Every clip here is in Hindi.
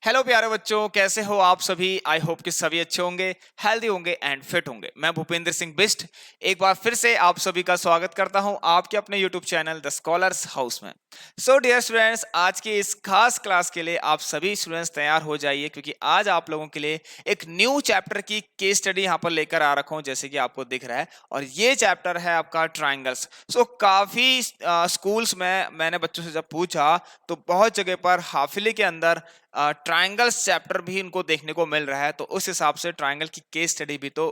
हेलो प्यारे बच्चों, कैसे हो आप सभी। आई होप कि सभी अच्छे होंगे, हेल्दी होंगे एंड फिट होंगे। मैं भूपेंद्र सिंह बिष्ट एक बार फिर से आप सभी का स्वागत करता हूं आपके अपने YouTube channel the Scholars House में। सो डियर स्टूडेंट्स, आज की इस खास क्लास के लिए आप सभी स्टूडेंट्स तैयार हो जाइए, क्योंकि आज आप लोगों के लिए एक न्यू चैप्टर की केस स्टडी यहां पर लेकर आ रखा हूं, जैसे कि आपको दिख रहा है। और ये चैप्टर है आपका ट्राइंगल्स। सो काफी स्कूल्स में मैंने बच्चों से जब पूछा तो बहुत जगह पर हाफिले के अंदर ट्रायंगल्स चैप्टर भी इनको देखने को मिल रहा है, तो उस हिसाब से ट्रायंगल की केस स्टडी भी तो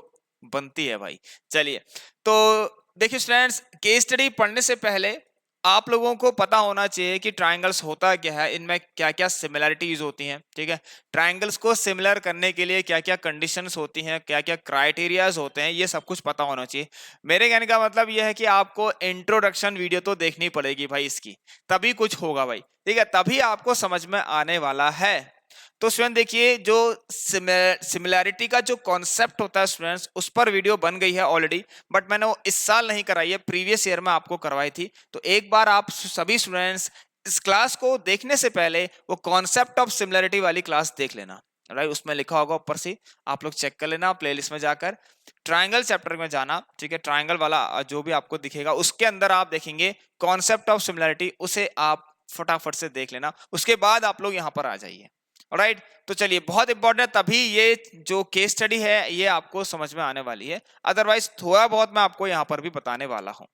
बनती है भाई। चलिए, तो देखिए स्टूडेंट्स, केस स्टडी पढ़ने से पहले आप लोगों को पता होना चाहिए कि ट्रायंगल्स होता क्या है, इनमें क्या क्या सिमिलरिटीज होती हैं। ठीक है, ट्रायंगल्स को सिमिलर करने के लिए क्या क्या कंडीशंस होती हैं, क्या क्या क्राइटेरियाज होते हैं, ये सब कुछ पता होना चाहिए। मेरे कहने का मतलब ये है कि आपको इंट्रोडक्शन वीडियो तो देखनी पड़ेगी भाई इसकी, तभी कुछ होगा भाई। ठीक है, तभी आपको समझ में आने वाला है। तो स्टूडेंट देखिए, जो सिमिलैरिटी का जो कॉन्सेप्ट होता है स्टूडेंट्स, उस पर वीडियो बन गई है ऑलरेडी, बट मैंने वो इस साल नहीं कराई है, प्रीवियस ईयर में आपको करवाई थी। तो एक बार आप सभी स्टूडेंट्स इस क्लास को देखने से पहले वो कॉन्सेप्ट ऑफ सिमिलैरिटी वाली क्लास देख लेना। राइट, उसमें लिखा होगा ऊपर से, आप लोग चेक कर लेना प्लेलिस्ट में जाकर, ट्रायंगल चैप्टर में जाना। ठीक है, ट्रायंगल वाला जो भी आपको दिखेगा उसके अंदर आप देखेंगे कॉन्सेप्ट ऑफ सिमिलैरिटी, उसे आप फटाफट से देख लेना, उसके बाद आप लोग यहाँ पर आ जाइए। राइट, तो चलिए, बहुत इंपॉर्टेंट है, तभी ये जो केस स्टडी है ये आपको समझ में आने वाली है, अदरवाइज थोड़ा बहुत मैं आपको यहाँ पर भी बताने वाला हूँ।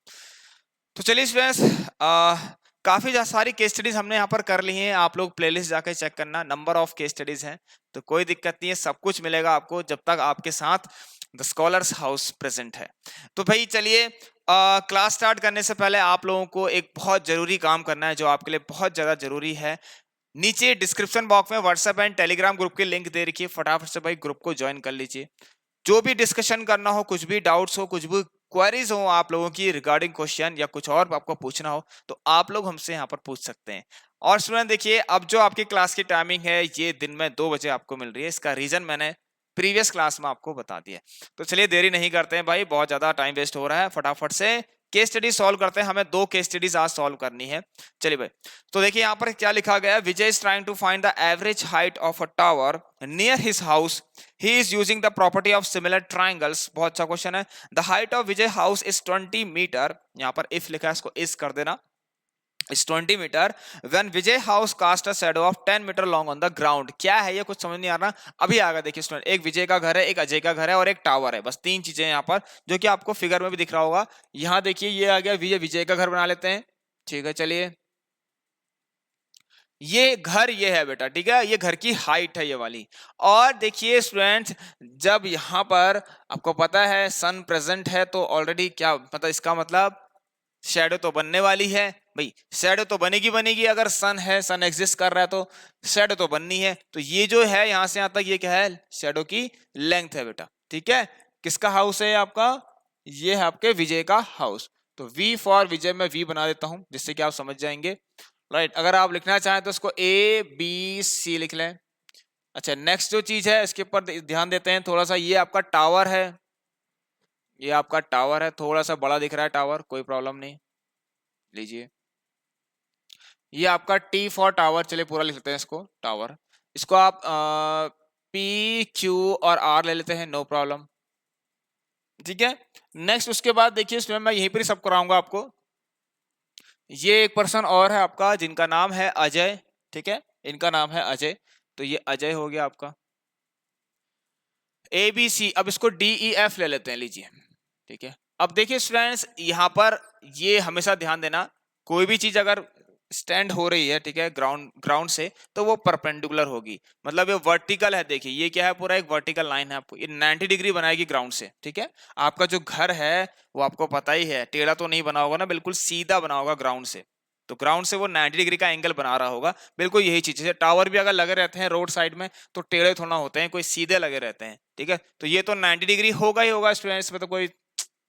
तो चलिए स्टूडेंट्स, काफी सारी केस स्टडीज हमने यहाँ पर कर ली हैं, आप लोग प्लेलिस्ट जाकर चेक करना, नंबर ऑफ केस स्टडीज हैं, तो कोई दिक्कत नहीं है, सब कुछ मिलेगा आपको जब तक आपके साथ द स्कॉलर्स हाउस प्रेजेंट है। तो भाई चलिए, क्लास स्टार्ट करने से पहले आप लोगों को एक बहुत जरूरी काम करना है, जो आपके लिए बहुत ज्यादा जरूरी है। नीचे डिस्क्रिप्शन बॉक्स में व्हाट्सएप एंड टेलीग्राम ग्रुप की लिंक दे रखी है, फटाफट से भाई ग्रुप को ज्वाइन कर लीजिए। जो भी डिस्कशन करना हो, कुछ भी डाउट्स हो, कुछ भी क्वेरीज हो आप लोगों की रिगार्डिंग क्वेश्चन या कुछ और आपको पूछना हो, तो आप लोग हमसे यहाँ पर पूछ सकते हैं। और स्टूडेंट देखिए, अब जो आपकी क्लास की टाइमिंग है ये दिन में 2 बजे आपको मिल रही है, इसका रीजन मैंने प्रीवियस क्लास में आपको बता दिया। तो चलिए देरी नहीं करते हैं भाई, बहुत ज्यादा टाइम वेस्ट हो रहा है, फटाफट से केस स्टडी सॉल्व करते हैं। हमें 2 केस स्टडीज आज सॉल्व करनी है। चलिए भाई, तो देखिए यहाँ पर क्या लिखा गया है, Vijay is trying to find the average height of a tower near his house, he is using the property of similar triangles। बहुत अच्छा क्वेश्चन है। the height of Vijay house is 20 metre, यहाँ पर if लिखा है इसको is कर देना, is 20 metre when Vijay house cast a shadow of 10 metre long on the ground। क्या है ये, कुछ समझ नहीं आ रहा, अभी आएगा। देखिए स्टूडेंट, एक विजय का घर है, एक अजय का घर है और एक टावर है, बस 3 चीजें यहाँ पर, जो कि आपको फिगर में भी दिख रहा होगा। यहाँ देखिए ये आ गया, विजय का घर बना लेते हैं। ठीक है, चलिए, ये घर ये है बेटा, ठीक है, ये घर की हाइट है ये वाली। और देखिए स्टूडेंट्स, जब यहाँ पर आपको पता है सन प्रेजेंट है, तो ऑलरेडी क्या पता, इसका मतलब शैडो तो बनने वाली है भाई। शैडो तो बनेगी बनेगी, अगर सन है, सन एग्जिस्ट कर रहा है तो शैडो तो बननी है। तो ये जो है यहाँ से यहाँ तक, ये क्या है, शैडो की लेंथ है बेटा। ठीक है, किसका हाउस है आपका, ये है आपके विजय का हाउस। तो वी फॉर विजय में वी बना देता हूं, जिससे कि आप समझ जाएंगे। राइट, अगर आप लिखना चाहें तो इसको ए बी सी लिख लें। अच्छा, नेक्स्ट जो चीज है इसके ऊपर ध्यान देते हैं थोड़ा सा, ये आपका टावर है, ये आपका टावर है, थोड़ा सा बड़ा दिख रहा है टावर, कोई प्रॉब्लम नहीं, लीजिए। ये आपका टी फॉर टावर, चलिए पूरा लिख लेते हैं इसको, टावर। इसको आप पी क्यू और आर ले लेते हैं, नो प्रॉब्लम। ठीक है, नेक्स्ट उसके बाद देखिए स्टूडेंट, मैं यहीं पर सब कराऊंगा आपको। ये एक पर्सन और है आपका, जिनका नाम है अजय। ठीक है, इनका नाम है अजय, तो ये अजय हो गया आपका। ए बी सी, अब इसको डी ई एफ ले लेते हैं, लीजिए। ठीक है, अब देखिए स्टूडेंट्स, यहां पर ये हमेशा ध्यान देना, कोई भी चीज अगर स्टैंड हो रही है, ठीक है, ग्राउंड से, तो वो परपेंडिकुलर होगी, मतलब ये वर्टिकल है। देखिए ये क्या है, पूरा एक वर्टिकल लाइन है, आपको ये 90 डिग्री बनाएगी ग्राउंड से। ठीक है, आपका जो घर है वो आपको पता ही है, टेढ़ा तो नहीं बना होगा ना, बिल्कुल सीधा बना होगा ग्राउंड से। तो ग्राउंड से वो 90 डिग्री का एंगल बना रहा होगा, बिल्कुल यही चीज है। टावर भी अगर लगे रहते हैं रोड साइड में, तो टेढ़े थोड़ा होते हैं, कोई सीधे लगे रहते हैं। ठीक है, तो ये तो 90 डिग्री होगा ही होगा स्टूडेंट्स, में तो कोई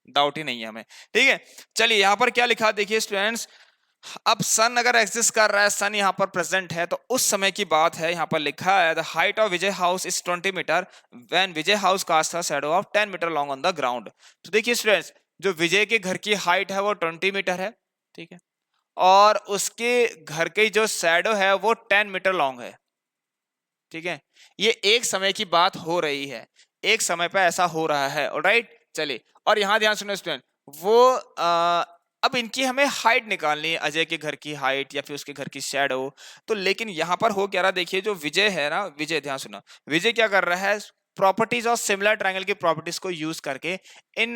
डाउट ही नहीं है हमें। ठीक है, चलिए यहाँ पर क्या लिखा देखिए स्टूडेंट्स, अब सन अगर एग्जिस्ट कर रहा है, सन यहाँ पर प्रेजेंट है, तो उस समय की बात है। यहाँ पर लिखा है the height of Vijay house is 20 metre when Vijay house cast a shadow of 10 metre long on the ground. तो देखिए स्टूडेंट्स, जो विजय के घर की हाइट है वो 20 मीटर है। ठीक है, और उसके घर की जो शैडो है वो 10 मीटर लॉन्ग है। ठीक है, ये एक समय की बात हो रही है, एक समय पे ऐसा हो रहा है। ऑलराइट, चलिए, और यहाँ ध्यान सुनो स्टूडेंट, वो अब इनकी हमें हाइट निकालनी है, अजय के घर की हाइट या फिर उसके घर की शैडो। तो लेकिन यहाँ पर हो क्या रहा, देखिए जो विजय है ना, विजय ध्यान सुना, विजय क्या कर रहा है, प्रॉपर्टीज और सिमिलर ट्रायंगल की प्रॉपर्टीज को यूज करके इन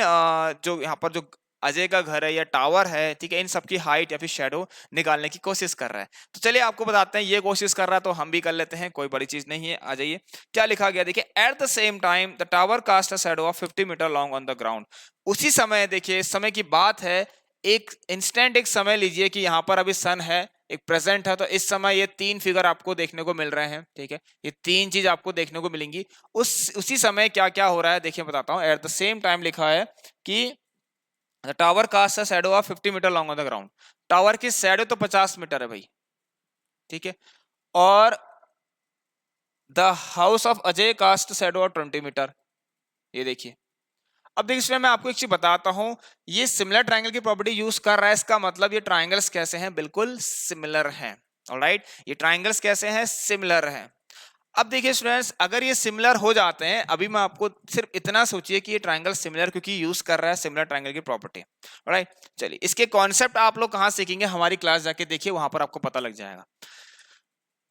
जो यहाँ पर जो अजय का घर है या टावर है, ठीक है, इन सबकी हाइट या फिर शेडो निकालने की कोशिश कर रहा है। तो चलिए आपको बताते हैं, ये कोशिश कर रहा है तो हम भी कर लेते हैं, कोई बड़ी चीज नहीं है। आ जाइए, क्या लिखा गया देखिए, at the same time the tower cast a shadow of 50 metre long on the ground. उसी समय, देखिए इस समय की बात है, एक इंस्टेंट, एक समय लीजिए कि यहाँ पर अभी सन है, एक प्रेजेंट है, तो इस समय ये तीन फिगर आपको देखने को मिल रहे हैं, ठीक है, ये तीन चीज आपको देखने को मिलेंगी। उसी समय क्या क्या हो रहा है देखिए, बताता हूँ। एट द सेम टाइम लिखा है कि the tower cast a shadow of 50 metre long on the ground. Tower की शैडो तो 50 मीटर है भाई, ठीक है, और the house of Ajay cast shadow of 20 metre. ये देखिए, अब देखिए इसमें मैं आपको एक चीज बताता हूं, ये सिमिलर ट्रायंगल की प्रॉपर्टी यूज कर रहा है, इसका मतलब ये ट्रायंगल्स कैसे हैं, बिल्कुल सिमिलर हैं। ऑलराइट, ये ट्रायंगल्स कैसे हैं, सिमिलर हैं। अब देखिए स्टूडेंट्स, अगर ये सिमिलर हो जाते हैं, अभी मैं आपको सिर्फ इतना सोचिए कि ये ट्रायंगल सिमिलर क्योंकि यूज कर रहा है सिमिलर ट्रायंगल की प्रॉपर्टी। ऑलराइट, चलिए इसके कॉन्सेप्ट आप लोग कहां सीखेंगे, हमारी क्लास जाके देखिए, वहां पर आपको पता लग जाएगा।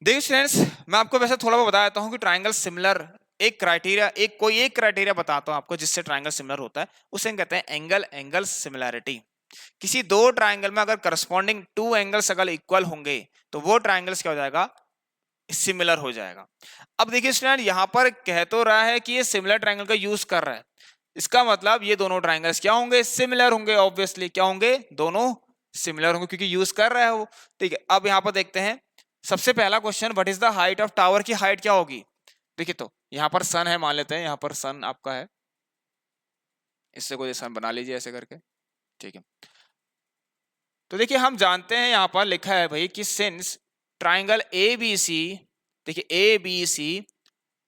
देखिए स्टूडेंट्स, मैं आपको वैसे थोड़ा बहुत बता देता हूं कि ट्रायंगल सिमिलर, एक क्राइटेरिया, कोई एक क्राइटेरिया बताता हूं आपको जिससे ट्रायंगल सिमिलर होता है, उसे हम कहते हैं एंगल एंगल सिमिलैरिटी। किसी दो ट्रायंगल में अगर करस्पॉन्डिंग टू एंगल्स अगर इक्वल होंगे तो वो ट्रायंगल्स क्या हो जाएगा, सिमिलर हो जाएगा। अब देखिए स्टूडेंट, यहां पर कह तो रहा है कि ये सिमिलर ट्रायंगल का यूज कर रहा है, इसका मतलब ये दोनों ट्रायंगल्स क्या होंगे, सिमिलर होंगे। ऑब्वियसली क्या होंगे, दोनों सिमिलर होंगे क्योंकि यूज कर रहा है वो। ठीक है, अब यहां पर देखते हैं, सबसे पहला question, what is the height of tower, की हाइट क्या होगी। देखिए, तो यहां पर सन है, मान लेते हैं यहां पर सन आपका है, इससे कोई सन बना लीजिए ऐसे करके, ठीक है। तो देखिए हम जानते हैं, यहां पर लिखा है भाई कि since triangle A B C, देखिए A B C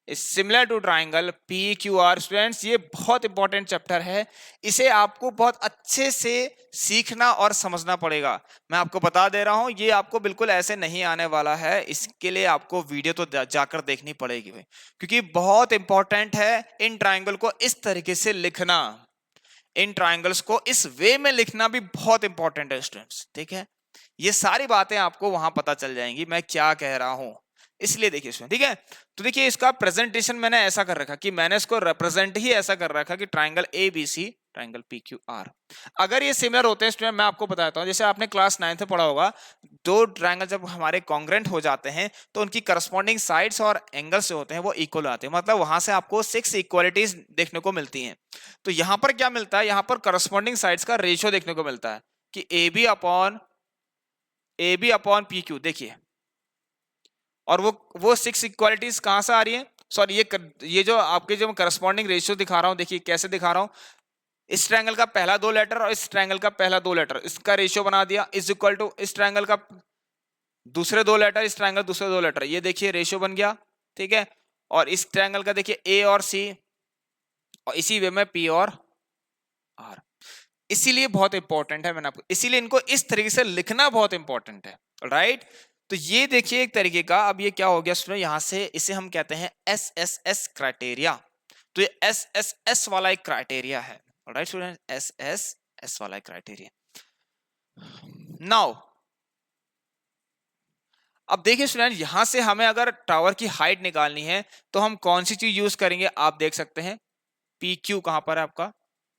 is similar to triangle P Q R. Students, ये बहुत इंपॉर्टेंट चैप्टर है, इसे आपको बहुत अच्छे से सीखना और समझना पड़ेगा। मैं आपको बता दे रहा हूं, ये आपको बिल्कुल ऐसे नहीं आने वाला है, इसके लिए आपको वीडियो तो जाकर देखनी पड़ेगी भाई, क्योंकि बहुत इंपॉर्टेंट है इन ट्राइंगल को इस तरीके से लिखना, इन ट्राइंगल्स को इस वे में लिखना भी बहुत इंपॉर्टेंट है स्टूडेंट्स, ठीक है। ये सारी बातें आपको वहां पता चल जाएंगी मैं क्या कह रहा हूं, इसलिए देखिए इसमें, ठीक है। तो देखिए इसका प्रेजेंटेशन मैंने ऐसा कर रखा कि मैंने इसको रिप्रेजेंट ही ऐसा कर रखा कि triangle A B C, triangle P Q R, अगर ये सिमिलर होते हैं स्टूडेंट, मैं आपको बताता हूं, जैसे आपने क्लास 9th में पढ़ा होगा, दो ट्राइंगल जब हमारे कॉन्ग्रेंट हो जाते हैं तो उनकी करस्पॉन्डिंग साइड्स और एंगल्स जो होते हैं वो इक्वल आते हैं, मतलब वहां से आपको 6 इक्वालिटीज देखने को मिलती हैं। तो यहां पर क्या मिलता है, यहां पर करस्पॉन्डिंग साइड्स का रेशियो देखने को मिलता है कि A B upon P Q, देखिए, और वो 6 इक्वालिटीज कहां से आ रही है, सॉरी ये जो आपके जो करस्पॉन्डिंग रेशियो दिखा रहा हूं, देखिए कैसे दिखा रहा हूं, इस ट्रायंगल का पहला दो लेटर और इस ट्रायंगल का पहला दो लेटर, इसका रेशियो बना दिया, इज इक्वल टू इस ट्रायंगल का दूसरे दो लेटर, इस ट्रायंगल दूसरे दो लेटर, ये देखिए रेशियो बन गया, ठीक है। और इस ट्रायंगल का देखिए ए और सी, और इसी वे में पी और आर, इसीलिए बहुत इंपॉर्टेंट है, मैंने आपको इसीलिए इनको इस तरीके से लिखना बहुत इंपॉर्टेंट है, राइट। तो ये देखिए एक तरीके का, अब ये क्या हो गया स्टूडेंट, यहां से इसे हम कहते हैं एस एस एस क्राइटेरिया। तो ये एस एस एस वाला एक क्राइटेरिया है, right student, S S S वाला एक क्राइटेरिया। नाउ अब देखिए स्टूडेंट, यहां से हमें अगर टावर की हाइट निकालनी है तो हम कौन सी चीज यूज करेंगे, आप देख सकते हैं, पी क्यू कहां पर है आपका,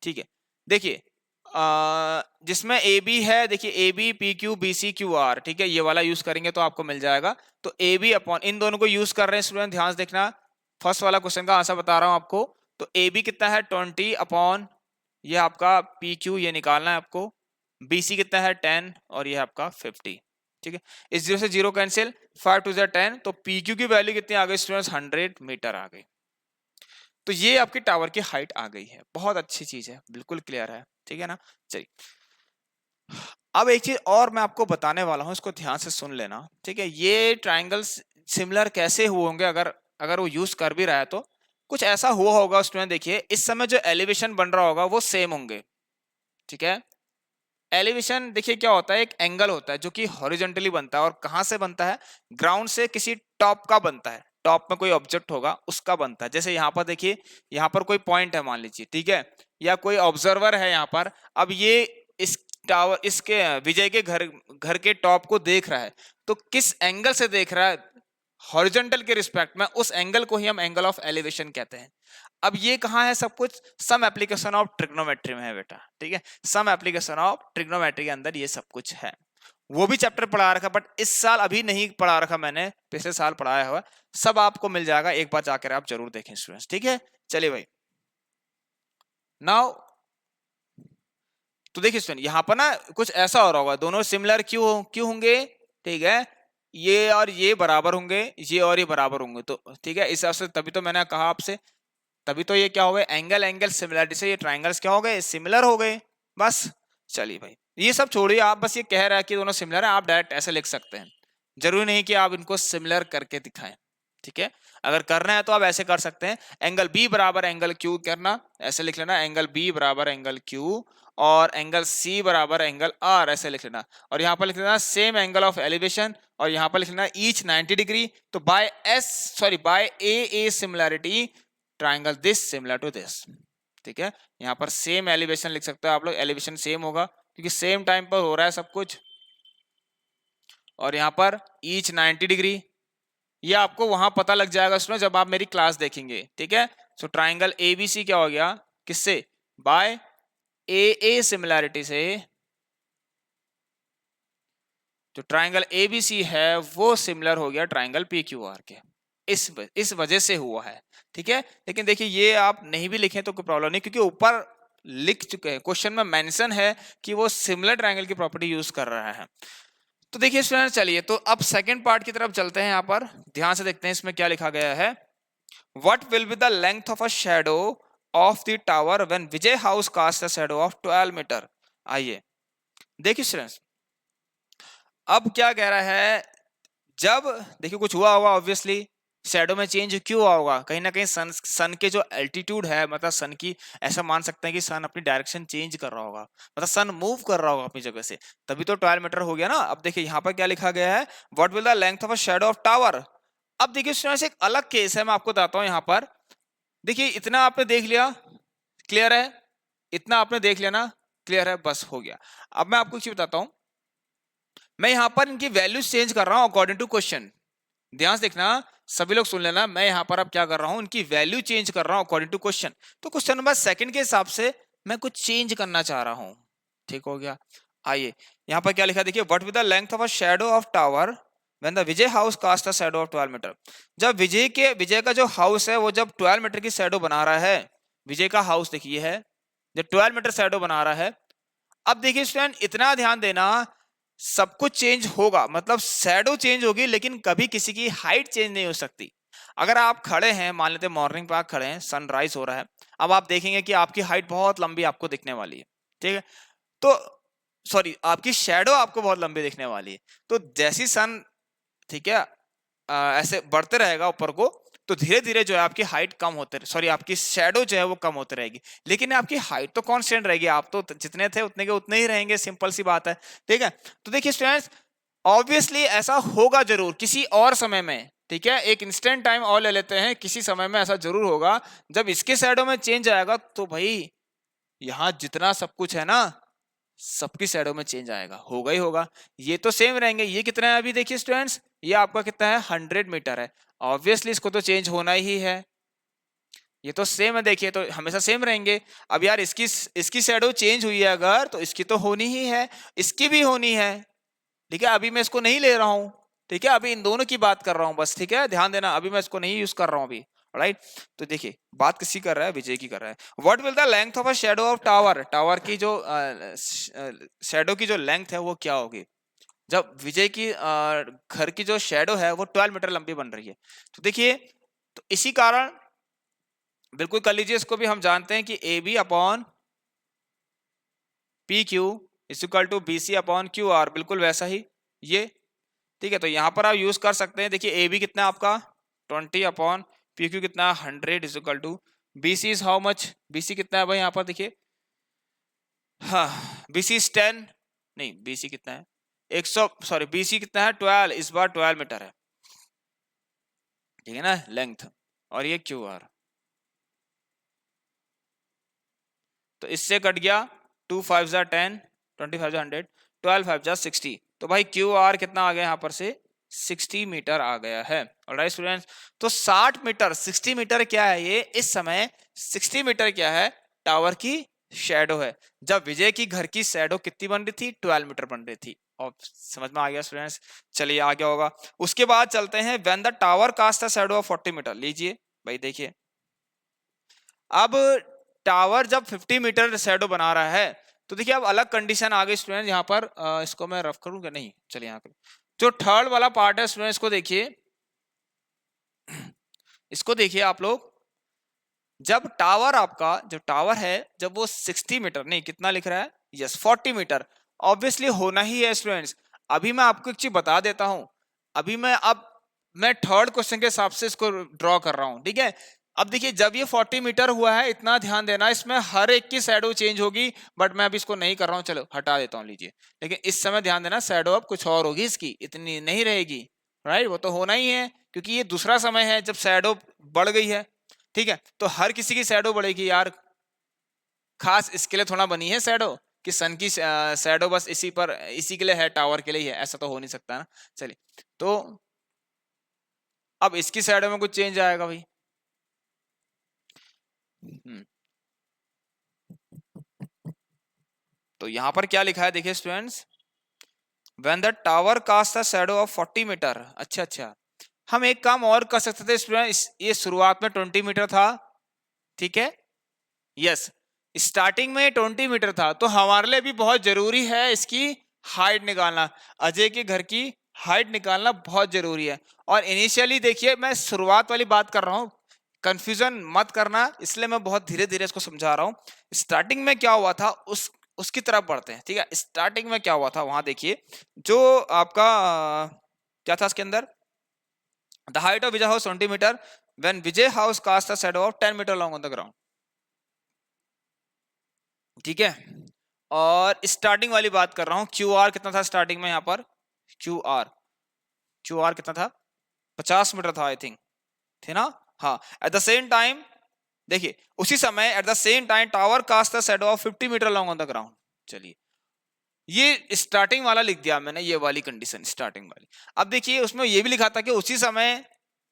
ठीक है। देखिए जिसमें ए बी है, देखिए A B P Q B C Q R, ठीक है, ये वाला यूज करेंगे तो आपको मिल जाएगा। तो ए बी अपॉन, इन दोनों को यूज कर रहे हैं स्टूडेंट, ध्यान से देखना, फर्स्ट वाला क्वेश्चन का आंसर बता रहा हूं आपको। तो ए बी कितना है 20 अपॉन, ये आपका पी क्यू, ये निकालना है आपको, बी सी कितना है 10 और ये आपका 50, ठीक है। इस जीरो से जीरो कैंसिल, 5 टू 10, तो पी क्यू की वैल्यू कितनी आ गई स्टूडेंट्स, 100 मीटर आ गई। तो ये आपकी टावर की हाइट आ गई है, बहुत अच्छी चीज है, बिल्कुल क्लियर है, ठीक है ना। चलिए अब एक चीज और मैं आपको बताने वाला हूं, इसको ध्यान से सुन लेना, ठीक है। ये ट्रायंगल्स सिमिलर कैसे हुए होंगे, अगर अगर वो यूज कर भी रहा है तो कुछ ऐसा हुआ होगा स्टूडेंट, देखिए इस समय जो एलिवेशन बन रहा होगा वो सेम होंगे, ठीक है। एलिवेशन देखिए क्या होता है, एक एंगल होता है जो कि हॉरिजॉन्टली बनता है, और कहां से बनता है, ग्राउंड से किसी टॉप का बनता है, टॉप में कोई ऑब्जेक्ट होगा उसका बनता है। जैसे यहाँ पर देखिए, यहाँ पर कोई पॉइंट है मान लीजिए, ठीक है, या कोई ऑब्जर्वर है यहाँ पर। अब ये इस टावर, इसके विजय के घर के टॉप को देख रहा है, तो किस एंगल से देख रहा है, हॉरिजॉन्टल के रिस्पेक्ट में, उस एंगल को ही हम एंगल ऑफ एलिवेशन कहते हैं। अब ये कहाँ है सब कुछ, सम एप्लीकेशन ऑफ ट्रिग्नोमेट्री में है बेटा, ठीक है, सम एप्लीकेशन ऑफ ट्रिग्नोमेट्री के अंदर ये सब कुछ है। वो भी चैप्टर पढ़ा रखा, बट इस साल अभी नहीं पढ़ा रखा मैंने, पिछले साल पढ़ाया हुआ, सब आपको मिल जाएगा, एक बार जाकर आप जरूर देखें स्टूडेंट्स, ठीक है। चलिए भाई, नाउ तो देखिए स्टूडेंट, यहाँ पर ना कुछ ऐसा हो रहा होगा, दोनों सिमिलर क्यों होंगे, ठीक है, ये और ये बराबर होंगे, ये और ये बराबर होंगे, तो ठीक है, इस हिसाब से तभी तो मैंने कहा आपसे, तभी तो ये क्या हो गए, एंगल एंगल सिमिलरिटी से ये ट्राइंगल्स क्या हो गए, सिमिलर हो गए। बस चलिए भाई, ये सब छोड़िए, आप बस ये कह रहा है कि दोनों सिमिलर है, आप डायरेक्ट ऐसे लिख सकते हैं, जरूरी नहीं कि आप इनको सिमिलर करके दिखाएं, ठीक है। अगर करना है तो आप ऐसे कर सकते हैं, एंगल बी बराबर एंगल क्यू करना, ऐसे लिख लेना, एंगल बी बराबर एंगल क्यू, और एंगल सी बराबर एंगल आर, ऐसे लिख लेना, और यहाँ पर लिख लेना सेम एंगल ऑफ एलिवेशन, और यहाँ पर लिख लेना ईच 90 डिग्री। तो by a similarity triangle this similar to this, ठीक है। यहाँ पर सेम एलिवेशन लिख सकते हो आप लोग, एलिवेशन सेम होगा क्योंकि सेम टाइम पर हो रहा है सब कुछ, और यहाँ पर ईच 90 डिग्री, ये आपको वहां पता लग जाएगा उसमें जब आप मेरी क्लास देखेंगे, ठीक है। सो ट्राइंगल एबीसी क्या हो गया, किससे, बाय ए सिमिलैरिटी से, जो ट्राइंगल एबीसी है वो सिमिलर हो गया ट्राइंगल पीक्यूआर के, इस वजह से हुआ है, ठीक है। लेकिन देखिए ये आप नहीं भी लिखें तो कोई प्रॉब्लम नहीं, क्योंकि ऊपर लिख चुके हैं, क्वेश्चन में मेंशन है कि वो सिमिलर ट्राइंगल की प्रॉपर्टी यूज कर रहा है। तो देखिए स्टूडेंट, चलिए तो अब सेकंड पार्ट की तरफ चलते हैं, यहाँ पर ध्यान से देखते हैं इसमें क्या लिखा गया है। What will be the length of a shadow of the tower when Vijay house cast a shadow of 12 metre. आइए देखिए स्टूडेंट्स, अब क्या कह रहा है, जब देखिए कुछ हुआ होगा, ऑब्वियसली शैडो में चेंज क्यों हुआ होगा, कहीं ना कहीं सन के जो एल्टीट्यूड है, मतलब सन की, ऐसा मान सकते हैं कि सन अपनी डायरेक्शन चेंज कर रहा होगा, मतलब सन मूव कर रहा होगा अपनी जगह से, तभी तो 12 मीटर हो गया ना। अब देखिए यहाँ पर क्या लिखा गया है, what will the length of a shadow of tower. अब देखिए स्टूडेंट्स, एक अलग केस है, मैं आपको बताता हूँ। यहाँ पर देखिए, इतना आपने देख लिया, क्लियर है, इतना आपने देख लिया ना, क्लियर है, बस हो गया। अब मैं आपको चीज बताता हूं, मैं यहां पर इनकी वैल्यूज चेंज कर रहा हूं अकॉर्डिंग टू क्वेश्चन, ध्यान से देखना, सभी लोग सुन लेना, मैं यहां पर अब क्या कर रहा हूं, इनकी वैल्यू चेंज कर रहा हूं अकॉर्डिंग टू क्वेश्चन। तो क्वेश्चन नंबर सेकंड के हिसाब से मैं कुछ चेंज करना चाह रहा हूं, ठीक हो गया। आइए यहां पर क्या लिखा, देखिए, what with the length of a shadow of tower when the Vijay house cast a shadow of 12 metre. जब विजय का जो हाउस है वो जब 12 मीटर की शैडो बना रहा है, विजय का हाउस देखिए है, जब 12 मीटर शैडो बना रहा है। अब देखिए स्टूडेंट, इतना ध्यान देना, सब कुछ चेंज होगा, मतलब शैडो चेंज होगी, लेकिन कभी किसी की हाइट चेंज नहीं हो सकती। अगर आप खड़े हैं, मान लेते हैं मॉर्निंग पे आप खड़े हैं, सनराइज हो रहा है, अब आप देखेंगे कि आपकी हाइट बहुत लंबी आपको दिखने वाली है, ठीक है, तो सॉरी, आपकी शैडो आपको बहुत लंबी दिखने वाली है। तो जैसी सन, ठीक है, ऐसे बढ़ते रहेगा ऊपर को, तो धीरे धीरे जो है आपकी हाइट कम होते, सॉरी आपकी शैडो जो है वो कम होती रहेगी, लेकिन आपकी हाइट तो कांस्टेंट रहेगी, आप तो जितने थे उतने के उतने ही रहेंगे, सिंपल सी बात है, ठीक है। तो देखिए स्टूडेंट्स, ऑब्वियसली ऐसा होगा जरूर किसी और समय में, ठीक है, एक इंस्टेंट टाइम और ले लेते हैं, किसी समय में ऐसा जरूर होगा, जब इसके शैडो में चेंज आएगा, तो भाई यहाँ जितना सब कुछ है ना, सबकी शैडो में चेंज आएगा, होगा ही होगा। ये तो सेम रहेंगे, ये कितना है अभी देखिए स्टूडेंट्स, ये आपका कितना है, 100 मीटर है, ऑब्वियसली इसको तो चेंज होना ही है, ये तो सेम है, देखिए तो हमेशा सेम रहेंगे। अब यार इसकी शैडो चेंज हुई है अगर, तो इसकी तो होनी ही है, इसकी भी होनी है, ठीक है। अभी मैं इसको नहीं ले रहा हूं, ठीक है, अभी इन दोनों की बात कर रहा हूं बस, ठीक है, ध्यान देना, अभी मैं इसको नहीं यूज कर रहा हूं अभी, राइट। तो देखिए बात किसी कर रहा है, विजय की कर रहा है। What will the length of a shadow of tower, tower की जो शैडो की जो लेंथ है वो क्या होगी, जब विजय की घर की जो शैडो है वो 12 मीटर लंबी बन रही है। तो देखिए, तो इसी कारण बिल्कुल कर लीजिए, इसको भी हम जानते हैं कि A B upon P Q is equal to B C upon Q R, बिल्कुल वैसा ही ये, ठीक है। तो यहां पर आप यूज कर सकते हैं, देखिए ए बी कितना है आपका 20 अपॉन पी क्यू कितना 100 is equal to B C is how much, B C कितना है भाई यहाँ पर देखिए, हाँ बी सी इज 10, नहीं बी सी कितना है 100, सॉरी बी सी कितना है 12, इस बार 12 मीटर है, ठीक है ना, लेंथ, और ये क्यू आर। तो इससे कट गया 2 5 जा 10, 25 जा 100, 12 5 जा 60। तो भाई क्यू आर कितना आ गया यहाँ पर से 60 मीटर आ गया है। ऑलराइट स्टूडेंट्स, तो 60 मीटर, 60 मीटर क्या है ये इस समय, 60 मीटर क्या है, टावर की शैडो है। जब विजय की घर की शैडो कितनी बन रही थी, 12 मीटर बन रही थी। और समझ में आ गया स्टूडेंट्स, चलिए आ गया होगा। उसके बाद चलते हैं when the tower cast the shadow of 40 metre. लीजिए भाई देखिए, अब टावर जब 50 मीटर शैडो बना रहा है, तो देखिए अब अलग कंडीशन आ गई स्टूडेंट। यहाँ पर इसको मैं रफ करूँ क्या, नहीं चलिए यहाँ पर जो थर्ड वाला पार्ट है स्टूडेंट, इसको देखिए, इसको देखिए आप लोग। जब टावर आपका, जो टावर है, जब वो 60 मीटर नहीं, कितना लिख रहा है, यस 40 मीटर, ऑब्वियसली होना ही है स्टूडेंट्स। अभी मैं आपको एक चीज बता देता हूं, अभी मैं थर्ड क्वेश्चन के हिसाब से इसको ड्रॉ कर रहा हूं, ठीक है। अब देखिए जब ये 40 मीटर हुआ है, इतना ध्यान देना, इसमें हर एक की शैडो चेंज होगी, बट मैं अभी इसको नहीं कर रहा हूं, चलो हटा देता हूं, लीजिए। लेकिन इस समय ध्यान देना, शैडो अब कुछ और होगी, इसकी इतनी नहीं रहेगी, राइट, वो तो होना ही है, क्योंकि ये दूसरा समय है जब शैडो बढ़ गई है, ठीक है। तो हर किसी की शैडो बढ़ेगी यार, खास इसके लिए थोड़ा बनी है शैडो कि सन की शैडो बस इसी पर, इसी के लिए है, टावर के लिए ही है, ऐसा तो हो नहीं सकता ना। चलिए, तो अब इसकी शैडो में कुछ चेंज आएगा भाई। हम्म, तो यहां पर क्या लिखा है देखिए students, when the tower cast the shadow of 40 metre. अच्छा अच्छा, हम एक काम और कर सकते थे स्टूडेंट, ये शुरुआत में 20 मीटर था, ठीक है, यस, स्टार्टिंग में 20 मीटर था, तो हमारे लिए भी बहुत जरूरी है इसकी हाइट निकालना, अजय के घर की हाइट निकालना बहुत जरूरी है। और इनिशियली देखिए, मैं शुरुआत वाली बात कर रहा हूं, कंफ्यूजन मत करना, इसलिए मैं बहुत धीरे धीरे इसको समझा रहा हूं। स्टार्टिंग में क्या हुआ था, उसकी तरफ बढ़ते हैं, ठीक है। स्टार्टिंग में क्या हुआ था, वहां देखिए, जो आपका क्या था इसके अंदर, the height of Vijay house 20 metre, when Vijay house cast the shadow of 10 metre long on the ground, ठीक है। और स्टार्टिंग वाली बात कर रहा हूं, क्यू आर कितना था स्टार्टिंग में, यहां पर क्यू आर कितना था, 50 मीटर था आई थिंक, थे ना, हाँ। एट द सेम टाइम देखिए, उसी समय at the same time tower cast the shadow of 50 metre long on the ground. चलिए, ये स्टार्टिंग वाला लिख दिया मैंने, ये वाली कंडीशन स्टार्टिंग वाली। अब देखिए उसमें ये भी लिखा था कि उसी समय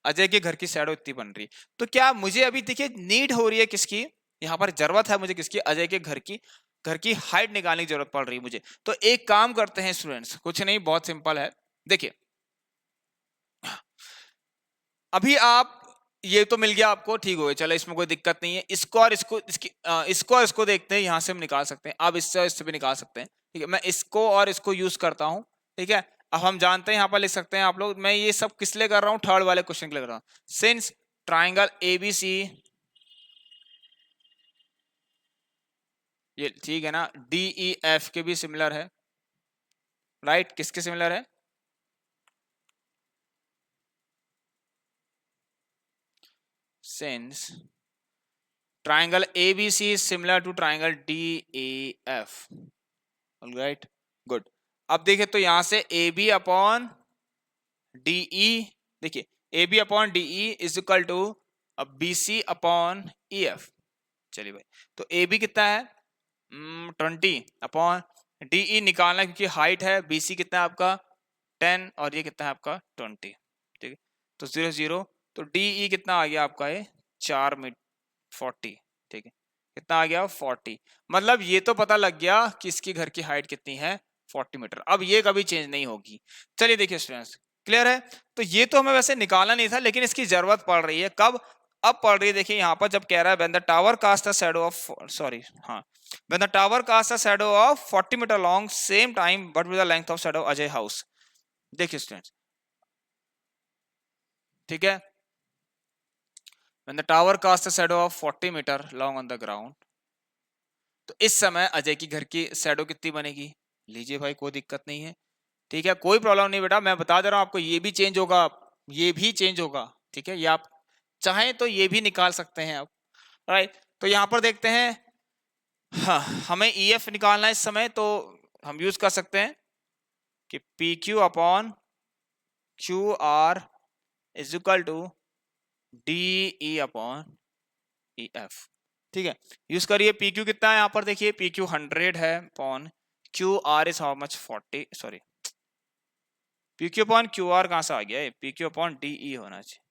अजय के घर की शैडो इतनी बन रही है। तो क्या मुझे अभी देखिए नीड हो रही है किसकी, यहाँ पर जरूरत है मुझे किसकी, अजय के घर की हाइट निकालने की जरूरत पड़ रही है मुझे। तो एक काम करते हैं स्टूडेंट्स, कुछ नहीं, बहुत सिंपल है। देखिए अभी आप, ये तो मिल गया आपको, ठीक हो गया, चलो इसमें कोई दिक्कत नहीं है। इसको और इसको, इसको और इसको देखते हैं, यहां से हम निकाल सकते हैं, अब इससे और इससे भी निकाल सकते हैं, ठीक है। मैं इसको और इसको यूज करता हूं, ठीक है। अब हम जानते हैं, यहां पर लिख सकते हैं आप लोग, मैं ये सब किस लिए कर रहा हूं, थर्ड वाले क्वेश्चन के लिए कर रहा हूं। सिंस ट्राइंगल एबीसी, ये ठीक है ना, डीई एफ के भी सिमिलर है, राइट, किसके सिमिलर है, since triangle ABC is similar to triangle DAF, alright, good। अब देखिए तो यहां से AB अपॉन DE, देखिए AB upon DE is equal to BC upon EF। चलिए भाई, तो AB कितना है 20 अपॉन DE निकालना है, क्योंकि हाइट है, BC कितना है आपका 10, और ये कितना है आपका 20, ठीक है। तो 0 0, तो DE कितना आ गया आपका, ये 4 मीटर 40, ठीक है, कितना आ गया 40। मतलब ये तो पता लग गया कि इसकी घर की हाइट कितनी है 40 मीटर, अब ये कभी चेंज नहीं होगी। चलिए देखिए स्टूडेंट्स, क्लियर है। तो ये तो हमें वैसे निकालना नहीं था, लेकिन इसकी जरूरत पड़ रही है, कब, अब पड़ रही है। देखिए यहाँ पर जब कह रहा है when the tower cast a shadow of, sorry हाँ, when the tower cast a shadow of 40 metre long same time but with the length of shadow Ajay house. देखिए स्टूडेंट्स, ठीक है, when the tower casts a shadow of 40 meter long on the ground, तो इस समय अजय की घर की शैडो कितनी बनेगी। लीजिए भाई, कोई दिक्कत नहीं है, ठीक है, कोई प्रॉब्लम नहीं बेटा, मैं बता दे रहा हूं आपको, ये भी चेंज होगा, ये भी चेंज होगा, ठीक है, ये आप चाहें तो ये भी निकाल सकते हैं आप, राइट। तो यहां पर देखते हैं, हाँ, हमें EF निकालना है इस समय, तो हम यूज कर सकते हैं कि PQ upon QR is equal to D E upon E F. ठीक है, यूज करिए। पी क्यू कितना है यहाँ पर, देखिए पी क्यू 100 है upon Q are is how much 40, sorry P Q upon Q are कहां से आ गया है, पी क्यू अपॉन डी ई होना चाहिए,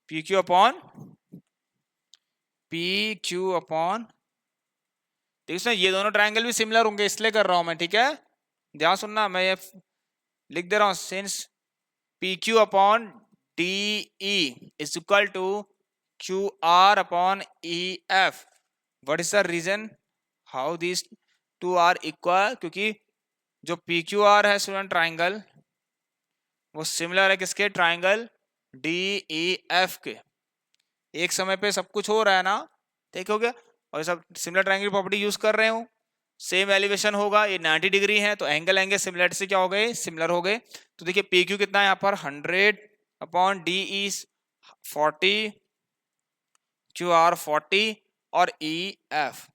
P Q upon P Q upon, देखिए ये दोनों ट्रायंगल भी सिमिलर होंगे इसलिए कर रहा हूं मैं, ठीक है ध्यान सुनना, मैं ये लिख दे रहा हूं, since P Q upon D E is equal to Q R upon E F. What is the reason how this two are equal, क्योंकि जो पी क्यू आर है स्टूडेंट ट्राइंगल, वो सिमिलर है किसके, ट्राइंगल डी ई एफ के। एक समय पे सब कुछ हो रहा है ना, ठीक हो गया, और सब सिमिलर ट्राइंगल प्रॉपर्टी यूज कर रहे हो, सेम एलिवेशन होगा, ये 90 डिग्री है तो एंगल एंगल सिमिलर से क्या हो गए, सिमिलर हो गए। तो देखिए पी क्यू कितना है यहाँ पर 100 अपॉन डी ई 40, क्यू आर 40 और ई एफ,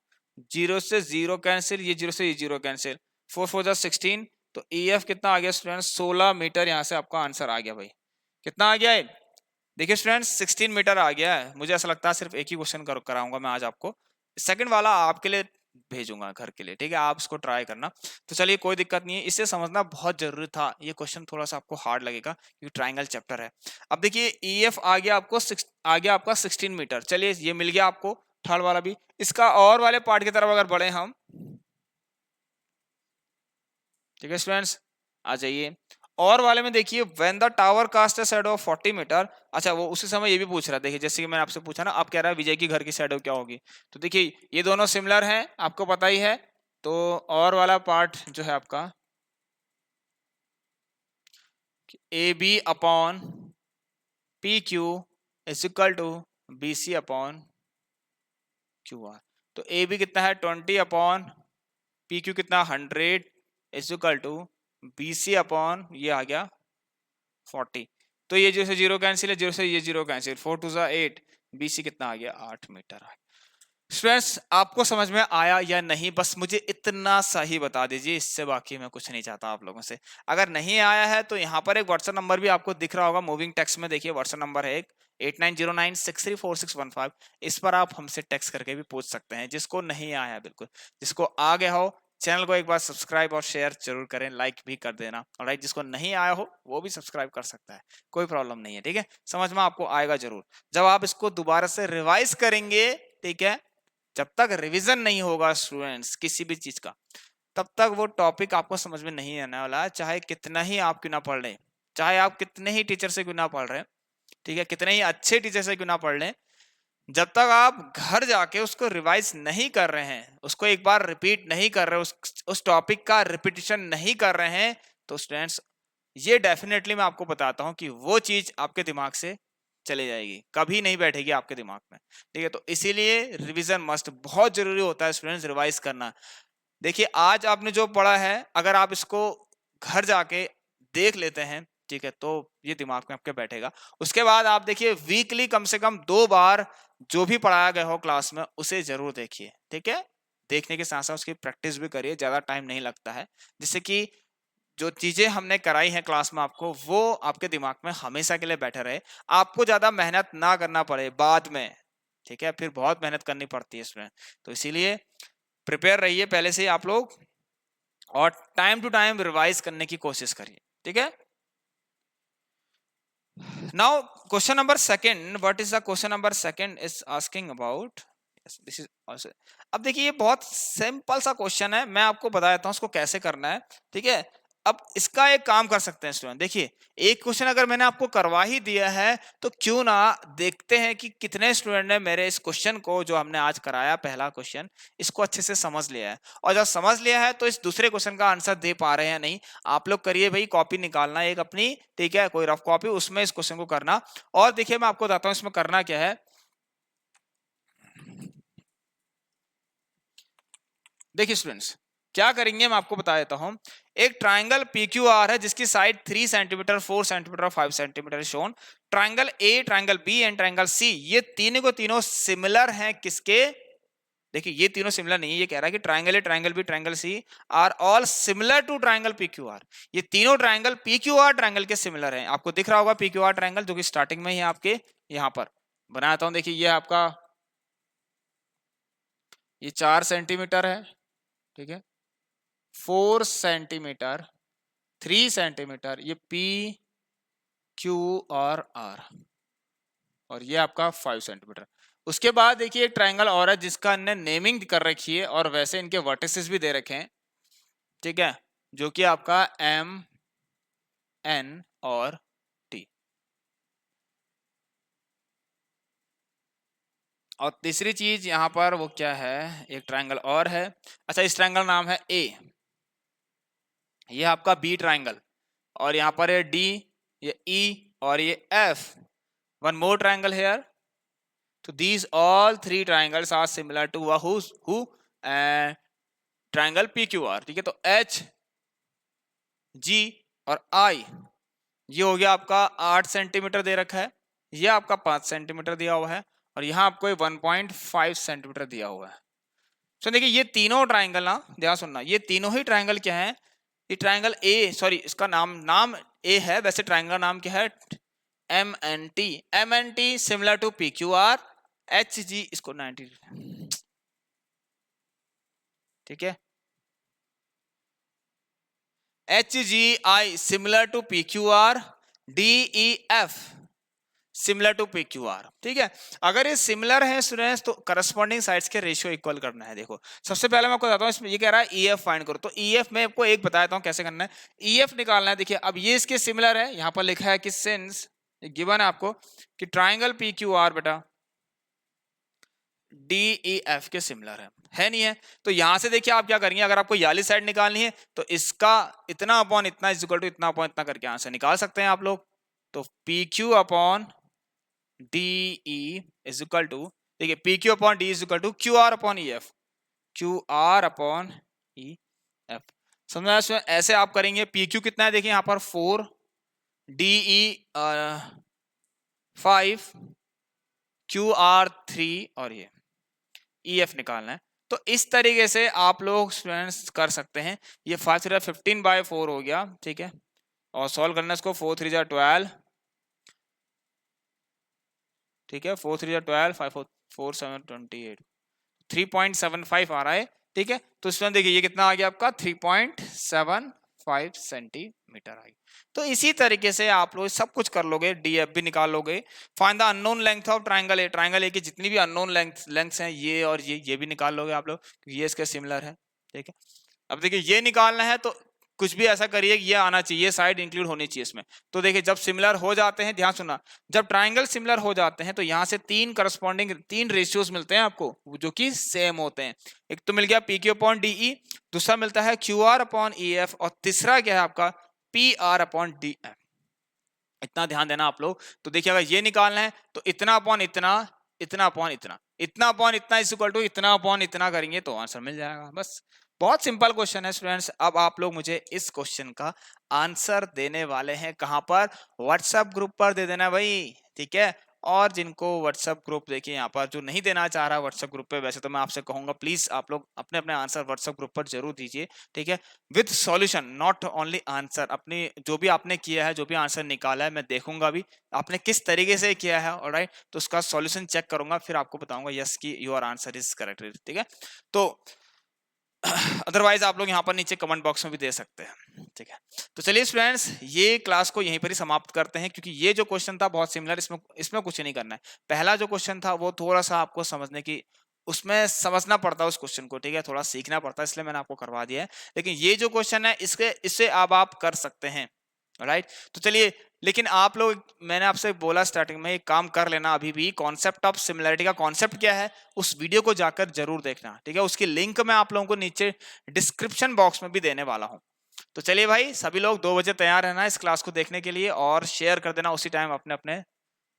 0 से 0 कैंसिल, ये 0 से ये 0 कैंसिल, 4 4 16, तो ई एफ कितना आ गया स्टूडेंट 16 मीटर। यहाँ से आपका आंसर आ गया भाई, कितना आ गया है, देखिए स्टूडेंट्स 16 मीटर आ गया है। मुझे ऐसा लगता है सिर्फ एक ही क्वेश्चन कराऊंगा मैं आज आपको, सेकंड वाला आपके लिए भेजूंगा घर के लिए, ठीक है आप इसको ट्राई करना। तो चलिए कोई दिक्कत नहीं है, इसे समझना बहुत जरूरी था, ये क्वेश्चन थोड़ा सा आपको हार्ड लगेगा क्योंकि ट्राइंगल चैप्टर है। अब देखिए ई एफ आ गया आपको आ गया आपका 16 मीटर, चलिए ये मिल गया आपको, थर्ड वाला भी। इसका और वाले पार्ट की तरफ अगर बढ़े हम, ठीक है स्टूडेंट्स आ जाइए, और वाले में देखिए when the tower cast a shadow of 40 metre, अच्छा वो उसी समय ये भी पूछ रहा है, देखिए जैसे कि मैंने आपसे पूछा ना, आप कह रहा है विजय की घर की शैडो क्या होगी, तो देखिए ये दोनों सिमिलर हैं आपको पता ही है, तो और वाला पार्ट जो है आपका A B upon P Q is equal to B C upon Q R, तो ए बी कितना है 20 अपॉन पी क्यू कितना 100 is equal to B C upon ये आ गया 40, तो ये 0 से 0 कैंसिल है, 0 से ये 0 कैंसिल, 4 2 8, बी सी कितना आ गया 8 मीटर आ गया। स्टूडेंट्स आपको समझ में आया या नहीं, बस मुझे इतना सा ही बता दीजिए, इससे बाकी मैं कुछ नहीं चाहता आप लोगों से। अगर नहीं आया है तो यहाँ पर एक व्हाट्सएप नंबर भी आपको दिख रहा होगा मूविंग टेक्स्ट में, देखिए व्हाट्सएप नंबर है एक 8909634615, इस पर आप हमसे टेक्स्ट करके भी पूछ सकते हैं, जिसको नहीं आया है बिल्कुल, जिसको आ गया हो चैनल को एक बार सब्सक्राइब और शेयर जरूर करें, लाइक भी कर देना, ऑलराइट, जिसको नहीं आया हो वो भी सब्सक्राइब कर सकता है, कोई प्रॉब्लम नहीं है, ठीक है समझ में आपको आएगा जरूर। जब आप इसको दोबारा से रिवाइज करेंगे, ठीक है, जब तक रिवीजन नहीं होगा स्टूडेंट्स किसी भी चीज का, तब तक वो टॉपिक आपको समझ में नहीं आने वाला है, चाहे कितना ही आप क्यों ना पढ़ लें, चाहे आप कितने ही टीचर से क्यों ना पढ़ रहे हैं, ठीक है कितने ही अच्छे टीचर से क्यों ना पढ़ लें, जब तक आप घर जाके उसको रिवाइज नहीं कर रहे हैं, उसको एक बार रिपीट नहीं कर रहे, उस टॉपिक का रिपीटिशन नहीं कर रहे हैं, तो स्टूडेंट्स ये डेफिनेटली मैं आपको बताता हूं कि वो चीज आपके दिमाग से चली जाएगी, कभी नहीं बैठेगी आपके दिमाग में, ठीक है। तो इसीलिए रिवीजन मस्ट बहुत जरूरी होता है स्टूडेंट्स, रिवाइज करना। देखिए आज आपने जो पढ़ा है अगर आप इसको घर जाके देख लेते हैं, ठीक है, तो ये दिमाग में आपके बैठेगा। उसके बाद आप देखिए वीकली कम से कम 2 बार जो भी पढ़ाया गया हो क्लास में उसे जरूर देखिए, ठीक है, देखने के साथ साथ उसकी प्रैक्टिस भी करिए, ज्यादा टाइम नहीं लगता है, जिससे कि जो चीजें हमने कराई हैं क्लास में आपको वो आपके दिमाग में हमेशा के लिए बैठे रहे, आपको ज्यादा मेहनत ना करना पड़े बाद में, ठीक है, फिर बहुत मेहनत करनी पड़ती है इसमें, तो इसीलिए प्रिपेयर रहिए पहले से ही आप लोग, और टाइम टू टाइम रिवाइज करने की कोशिश करिए, ठीक है। Now question number second, what is the question number second is asking about, this is also, अब देखिए ये बहुत सिंपल सा क्वेश्चन है, मैं आपको बता देता हूं उसको कैसे करना है, ठीक है। अब इसका एक काम कर सकते हैं स्टूडेंट, देखिए एक क्वेश्चन अगर मैंने आपको करवा ही दिया है तो क्यों ना देखते हैं कि कितने स्टूडेंट ने मेरे इस क्वेश्चन को जो हमने आज कराया पहला क्वेश्चन, इसको अच्छे से समझ लिया है, और जब समझ लिया है तो इस दूसरे क्वेश्चन का आंसर दे पा रहे हैं नहीं। आप लोग करिए भाई, कॉपी निकालना एक अपनी, ठीक है, कोई रफ कॉपी, उसमें इस क्वेश्चन को करना, और देखिए मैं आपको बताता हूं इसमें करना क्या है। देखिए स्टूडेंट्स क्या करेंगे मैं आपको बता देता हूं, एक ट्राइंगल PQR है जिसकी साइड 3 सेंटीमीटर 4 सेंटीमीटर और 5 centimetre shown, triangle A, triangle B and triangle C, ये तीनों को तीनों सिमिलर हैं किसके, देखिए ये तीनों सिमिलर नहीं है, ये कह रहा है कि triangle A, triangle B, triangle C are all similar to triangle P Q R. ये तीनों triangle P Q R triangle के सिमिलर हैं। आपको दिख रहा होगा पी क्यू आर ट्राइंगल जो कि स्टार्टिंग में ही आपके यहाँ पर बनाता हूं। देखिए ये आपका ये 4 सेंटीमीटर है, ठीक है, 4 सेंटीमीटर, 3 सेंटीमीटर, ये पी क्यू और आर, और ये आपका 5 सेंटीमीटर। उसके बाद देखिए एक ट्राइंगल और है जिसका हमने नेमिंग कर रखी है और वैसे इनके वर्टिसेस भी दे रखे हैं, ठीक है, जो कि आपका एम एन और टी। और तीसरी चीज यहां पर वो क्या है, एक ट्राइंगल और है। अच्छा, इस ट्राइंगल नाम है ए, ये आपका बी ट्राइंगल, और यहाँ पर ये डी, ये ई और ये F. One more triangle here. तो these all three triangles are similar to who triangle PQR, ठीक है। तो H, G और I, ये हो गया आपका 8 सेंटीमीटर दे रखा है, ये आपका 5 सेंटीमीटर दिया हुआ है, और यहाँ आपको 1.5 सेंटीमीटर दिया हुआ है। तो देखिए ये तीनों ट्राइंगल ना, ध्यान सुनना, ये तीनों ही ट्राइंगल क्या है, ये ट्राइंगल ए, सॉरी इसका नाम ए है, वैसे ट्राइंगल नाम क्या है, MNT। MNT similar to PQR। HG इसको 90, ठीक है। HGI similar to PQR। DEF similar to PQR, ठीक है। अगर ये सिमिलर है स्टूडेंट्स तो करस्पॉन्डिंग साइड्स के रेशियो इक्वल करना है। देखो सबसे पहले मैं आपको बताता हूँ, इसमें ये कह रहा है EF फाइंड करो, तो EF में आपको एक बताता हूँ कैसे करना है। EF निकालना है। देखिए अब ये इसके सिमिलर है, यहाँ पर लिखा है कि सिंस गिवन है आपको कि ट्राइंगल PQR बेटा DEF के सिमिलर है नहीं है। तो यहां से देखिए आप क्या करेंगे, अगर आपको ये वाली साइड निकालनी है तो इसका इतना अपॉन इतना इज इक्वल टू इतना अपॉन इतना करके आंसर निकाल सकते हैं आप लोग। तो PQ upon DE is equal to, देखिए PQ upon D is equal to QR upon EF, QR upon EF। समझा? ऐसे आप करेंगे। PQ कितना है, देखिए यहाँ पर 4, DE 5, QR 3 और ये EF निकालना है। तो इस तरीके से आप लोग स्टूडेंट्स कर सकते हैं। ये 5 3 15/4 हो गया, ठीक है, और सॉल्व करना इसको 4 3 12, ठीक है, 4 3 12, 5 4 7 28, 3.75 आ रहा है, ठीक है। तो स्टूडेंट देखिए ये कितना आ गया आपका 3.75 सेंटीमीटर आ गया। तो इसी तरीके से आप लोग सब कुछ कर लोगे, DF भी निकाल लोगे। Find the unknown length of triangle A, triangle A की जितनी भी अननोन लेंथ्स हैं ये और ये भी निकाल लोगे आप लोग, क्योंकि ये इसके सिमिलर है, ठीक है। अब देखिए ये निकालना है तो कुछ भी ऐसा करिए कि ये आना चाहिए, साइड इंक्लूड होनी चाहिए इसमें। तो देखिए जब सिमिलर हो जाते हैं, ध्यान सुनना, जब ट्राइंगल सिमिलर हो जाते हैं तो यहाँ से तीन करस्पॉन्डिंग 3 रेशियोज मिलते हैं आपको जो कि सेम होते हैं। एक तो मिल गया PQ अपॉन DE, दूसरा मिलता है QR अपॉन EF, और तीसरा क्या है आपका PR अपॉन DF। इतना ध्यान देना आप लोग। तो देखिए अगर ये निकालना है तो इतना अपॉन इतना, इतना अपॉन इतना, इतना अपॉन इतना इज इक्वल टू इतना अपॉन इतना करेंगे तो आंसर मिल जाएगा। बस बहुत सिंपल क्वेश्चन है स्टूडेंट्स। अब आप लोग मुझे इस क्वेश्चन का आंसर देने वाले हैं कहां पर, व्हाट्सएप ग्रुप पर दे देना भाई, ठीक है। और जिनको व्हाट्सएप ग्रुप, देखिए यहाँ पर जो नहीं देना चाह रहा व्हाट्सएप ग्रुप पे, वैसे तो मैं आपसे कहूंगा प्लीज आप लोग अपने अपने आंसर व्हाट्सएप ग्रुप पर जरूर दीजिए, ठीक है, with solution, not only answer. अपनी जो भी आपने किया है, जो भी आंसर निकाला है, मैं देखूंगा भी आपने किस तरीके से किया है, ऑलराइट। तो उसका सॉल्यूशन चेक करूंगा, फिर आपको बताऊंगा यस कि योर आंसर इज करेक्ट, ठीक है। तो अदरवाइज आप लोग यहाँ पर नीचे कमेंट बॉक्स में भी दे सकते हैं, ठीक है। तो चलिए स्टूडेंट्स ये क्लास को यहीं पर ही समाप्त करते हैं, क्योंकि ये जो क्वेश्चन था बहुत सिमिलर, इसमें कुछ नहीं करना है। पहला जो क्वेश्चन था वो थोड़ा सा आपको समझने की, उसमें समझना पड़ता है उस क्वेश्चन को, ठीक है, थोड़ा सीखना पड़ता है, इसलिए मैंने आपको करवा दिया है। लेकिन ये जो क्वेश्चन है इससे अब आप कर सकते हैं, राइट। तो चलिए, लेकिन आप लोग, मैंने आपसे बोला स्टार्टिंग में, एक काम कर लेना, अभी भी कॉन्सेप्ट ऑफ सिमिलरिटी का कॉन्सेप्ट क्या है उस वीडियो को जाकर जरूर देखना, ठीक है। उसकी लिंक मैं आप लोगों को नीचे डिस्क्रिप्शन बॉक्स में भी देने वाला हूं। तो चलिए भाई, सभी लोग 2 बजे तैयार रहना इस क्लास को देखने के लिए, और शेयर कर देना उसी टाइम अपने अपने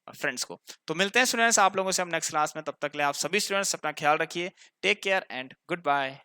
फ्रेंड्स को। तो मिलते हैं स्टूडेंट्स आप लोगों से हम नेक्स्ट क्लास में, तब तक ले आप सभी स्टूडेंट्स अपना ख्याल रखिए, take care and good bye.